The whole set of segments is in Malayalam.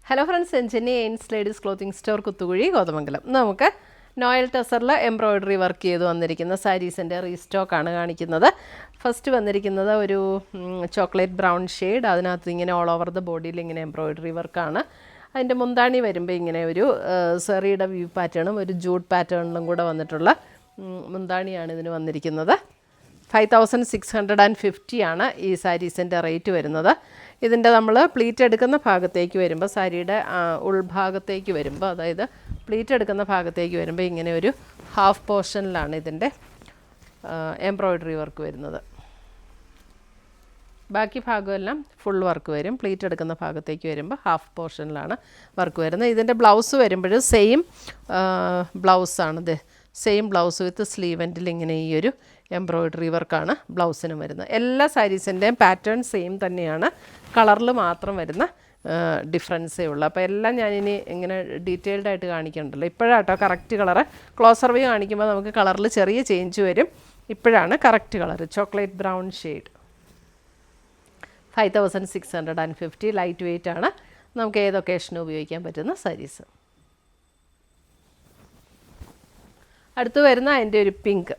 ഹലോ ഫ്രണ്ട്സ്, എൻജിനി എയിൻസ് ladies clothing store Kuthukuzhi Kothamangalam. നമുക്ക് നോയൽ ടെസറിൽ എംബ്രോയ്ഡറി വർക്ക് ചെയ്ത് വന്നിരിക്കുന്ന സാരീസിൻ്റെ റീസ്റ്റോക്കാണ് കാണിക്കുന്നത്. ഫസ്റ്റ് വന്നിരിക്കുന്നത് ഒരു ചോക്ലേറ്റ് ബ്രൗൺ ഷെയ്ഡ്, അതിനകത്ത് ഇങ്ങനെ ഓൾ ഓവർ ദ ബോഡിയിൽ ഇങ്ങനെ എംബ്രോയ്ഡറി വർക്കാണ്. അതിൻ്റെ മുന്താണി വരുമ്പോൾ ഇങ്ങനെ ഒരു സെറിയുടെ വ്യൂ പാറ്റേണും ഒരു ജൂട്ട് പാറ്റേണിലും കൂടെ വന്നിട്ടുള്ള മുന്താണിയാണ് ഇതിന് വന്നിരിക്കുന്നത്. 5650 ആണ് ഈ സാരീസിൻ്റെ റേറ്റ് വരുന്നത്. ഇതിൻ്റെ നമ്മൾ പ്ലീറ്റ് എടുക്കുന്ന ഭാഗത്തേക്ക് വരുമ്പോൾ, സാരിയുടെ ഉൾഭാഗത്തേക്ക് വരുമ്പോൾ, അതായത് പ്ലീറ്റ് എടുക്കുന്ന ഭാഗത്തേക്ക് വരുമ്പോൾ ഇങ്ങനെ ഒരു ഹാഫ് പോർഷനിലാണ് ഇതിൻ്റെ എംബ്രോയ്ഡറി വർക്ക് വരുന്നത്. ബാക്കി ഭാഗമെല്ലാം ഫുൾ വർക്ക് വരും. പ്ലീറ്റ് എടുക്കുന്ന ഭാഗത്തേക്ക് വരുമ്പോൾ ഹാഫ് പോർഷനിലാണ് വർക്ക് വരുന്നത്. ഇതിൻ്റെ ബ്ലൗസ് വരുമ്പോൾ സെയിം ബ്ലൗസാണ്. സെയിം ബ്ലൗസ് വിത്ത് സ്ലീവ് എൻഡിൽ ഇങ്ങനെ ഈ ഒരു എംബ്രോയ്ഡറി വർക്കാണ് ബ്ലൗസിന് വരുന്നത്. എല്ലാ സാരീസിൻ്റെയും പാറ്റേൺ സെയിം തന്നെയാണ്, കളറിൽ മാത്രം വരുന്ന ഡിഫറൻസേ ഉള്ളൂ. അപ്പോൾ എല്ലാം ഞാനിനി ഇങ്ങനെ ഡീറ്റെയിൽഡ് ആയിട്ട് കാണിക്കണ്ടല്ലോ. ഇപ്പോഴാട്ടോ കറക്റ്റ് കളറ്. ക്ലോസർ വ്യൂ കാണിക്കുമ്പോൾ നമുക്ക് കളറിൽ ചെറിയ ചേഞ്ച് വരും. ഇപ്പോഴാണ് correct colour. Chocolate brown shade, 5650. Light weight ആണ്. നമുക്ക് ഏത് ഒക്കേഷനും ഉപയോഗിക്കാൻ പറ്റുന്ന സാരീസ്. അടുത്ത് വരുന്ന അതിൻ്റെ ഒരു പിങ്ക്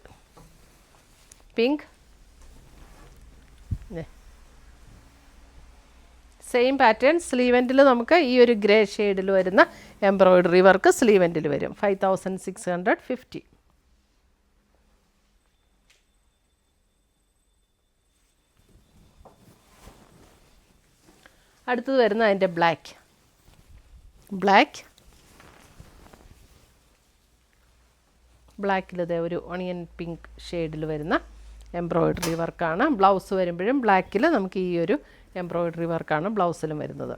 സെയിം പാറ്റേൺ. സ്ലീവ് എൻഡിൽ നമുക്ക് ഈ ഒരു ഗ്രേ ഷെയ്ഡിൽ വരുന്ന എംബ്രോയ്ഡറി വർക്ക് സ്ലീവ് എൻഡിൽ വരും. 5650. അടുത്തത് വരുന്ന അതിൻ്റെ ബ്ലാക്കിൽ ഇതേ ഒരു ഓണിയൻ പിങ്ക് ഷെയ്ഡിൽ വരുന്ന എംബ്രോയ്ഡറി വർക്കാണ്. ബ്ലൗസ് വരുമ്പോഴും ബ്ലാക്കിൽ നമുക്ക് ഈ ഒരു എംബ്രോയ്ഡറി വർക്കാണ് ബ്ലൗസിലും വരുന്നത്.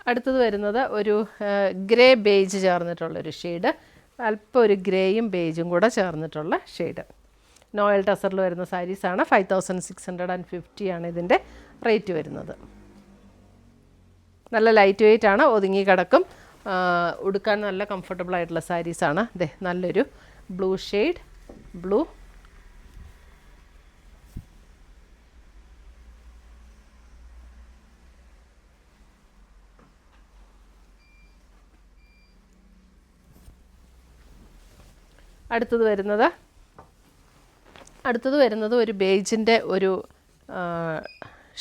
അടുത്തത് വരുന്നത് ഒരു ഗ്രേ ബേജ് ചേർന്നിട്ടുള്ളൊരു ഷെയ്ഡ്, അല്പം ഒരു ഗ്രേയും ബേജും കൂടെ ചേർന്നിട്ടുള്ള ഷെയ്ഡ്. നോയൽ ടെസറിൽ വരുന്ന സാരീസാണ്. 5650 ആണ് ഇതിൻ്റെ റേറ്റ് വരുന്നത്. നല്ല ലൈറ്റ് വെയ്റ്റ് ആണ്, ഒതുങ്ങി കിടക്കും, ഉടുക്കാൻ നല്ല കംഫർട്ടബിൾ ആയിട്ടുള്ള സാരീസാണ്. നല്ലൊരു ബ്ലൂ ഷെയ്ഡ്, ബ്ലൂ. അടുത്തത് വരുന്നത് ഒരു ബേജിൻ്റെ ഒരു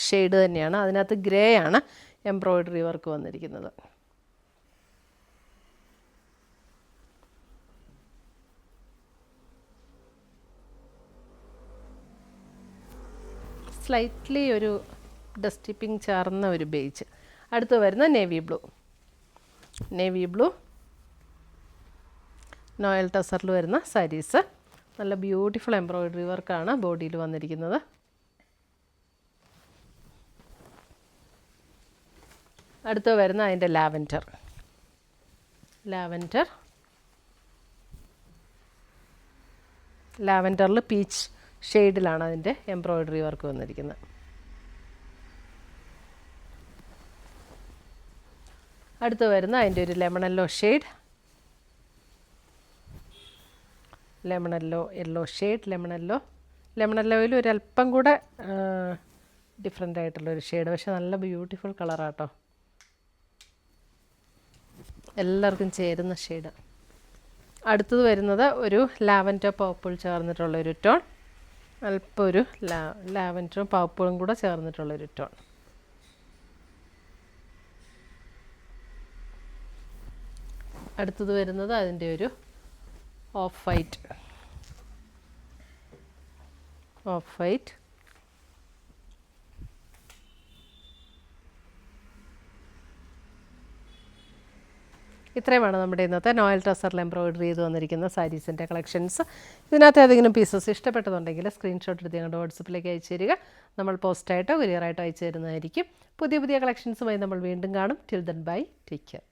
ഷെയ്ഡ് തന്നെയാണ്. അതിനകത്ത് ഗ്രേ ആണ് എംബ്രോയ്ഡറി വർക്ക് വന്നിരിക്കുന്നത്. സ്ലൈറ്റ്ലി ഒരു ഡസ്റ്റി പിങ്ക് ചേർന്ന ഒരു ബേജ്. അടുത്ത് വരുന്ന നേവി ബ്ലൂ. നോയൽ ടെസറിൽ വരുന്ന സാരീസ്. നല്ല ബ്യൂട്ടിഫുൾ എംബ്രോയ്ഡറി വർക്കാണ് ബോഡിയിൽ വന്നിരിക്കുന്നത്. അടുത്ത് വരുന്ന അതിൻ്റെ ലാവൻഡറിൽ പീച്ച് ഷെയ്ഡിലാണ് അതിൻ്റെ എംബ്രോയ്ഡറി വർക്ക് വന്നിരിക്കുന്നത്. അടുത്ത് വരുന്ന അതിൻ്റെ ഒരു ലെമണല്ലോ ഷെയ്ഡ്, ലെമണല്ലോയിൽ ഒരു അല്പം കൂടെ ഡിഫറെൻ്റ് ആയിട്ടുള്ളൊരു ഷെയ്ഡ്, പക്ഷെ നല്ല ബ്യൂട്ടിഫുൾ കളറാട്ടോ, എല്ലാവർക്കും ചേരുന്ന ഷെയ്ഡ്. അടുത്തത് വരുന്നത് ഒരു ലാവൻഡർ പർപ്പിൾ ചേർന്നിട്ടുള്ളൊരു ടോൺ, അല്പം ഒരു ലാവൻഡറും പർപ്പിളും കൂടെ ചേർന്നിട്ടുള്ളൊരു ടോൺ. അടുത്തത് വരുന്നത് അതിൻ്റെ ഒരു ഓഫ് വൈറ്റ്. ഇത്രയുമാണ് നമ്മുടെ ഇന്നത്തെ നോയൽ ടെസറിൽ എംബ്രോയ്ഡറി ചെയ്ത് വന്നിരിക്കുന്ന സാരീസിൻ്റെ കളക്ഷൻസ്. ഇതിനകത്ത് ഏതെങ്കിലും പീസസ് ഇഷ്ടപ്പെട്ടതുണ്ടെങ്കിൽ സ്ക്രീൻഷോട്ട് എടുത്ത് ഞങ്ങളുടെ വാട്സപ്പിലേക്ക് അയച്ചു തരിക. നമ്മൾ പോസ്റ്റായിട്ടോ കൊറിയറായിട്ടോ അയച്ചു തരുന്നതായിരിക്കും. പുതിയ കളക്ഷൻസുമായി നമ്മൾ വീണ്ടും കാണും. Till then bye, take care.